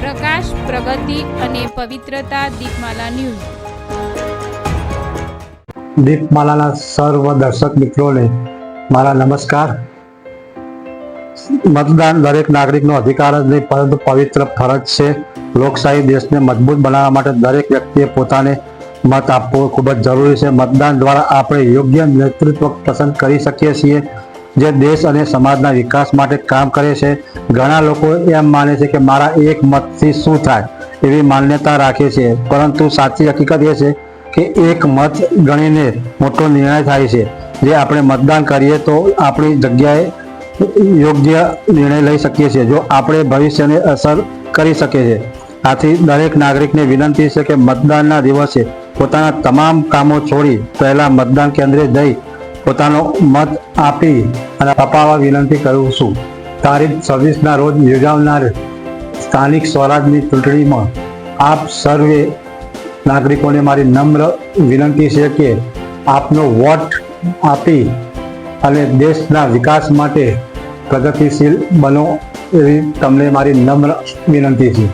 પ્રકાશ, પ્રગતિ અને પવિત્રતા દીપમાલા ન્યૂઝ. દીપમાલાના સર્વ દર્શક મિત્રોને મારા નમસ્કાર. મતદાન દરેક નાગરિકનો અધિકાર જ નહીં પરંતુ પવિત્ર ફરજ છે. લોકશાહી દેશને મજબૂત બનાવવા માટે દરેક વ્યક્તિએ પોતાને મત આપવો ખૂબ જ જરૂરી છે. મતદાન દ્વારા આપણે યોગ્ય નેતૃત્વ પસંદ કરી શકીએ છીએ જે દેશ અને સમાજના વિકાસ માટે કામ કરે છે. ઘણા લોકો એમ માને છે કે મારા એક મતથી શું થાય એવી માન્યતા રાખે છે, પરંતુ સાચી હકીકત એ છે કે એક મત ગણીને મોટો નિર્ણય થાય છે. જે આપણે મતદાન કરીએ તો આપણી જગ્યાએ યોગ્ય નિર્ણય લઈ શકીએ છીએ જો આપણે ભવિષ્યને અસર કરી શકે છે. આથી દરેક નાગરિકને વિનંતી છે કે મતદાનના દિવસે પોતાના તમામ કામો છોડી પહેલા મતદાન કેન્દ્રે જઈ પોતાનો મત આપી અને અપાવવા વિનંતી કરું છું. તારીખ 26ના રોજ યોજાનાર સ્થાનિક સ્વરાજની ચૂંટણીમાં આપ સર્વે નાગરિકોને મારી નમ્ર વિનંતી છે કે આપનો વોટ આપી અને દેશના વિકાસ માટે પ્રગતિશીલ બનો એવી તમને મારી નમ્ર વિનંતી છે.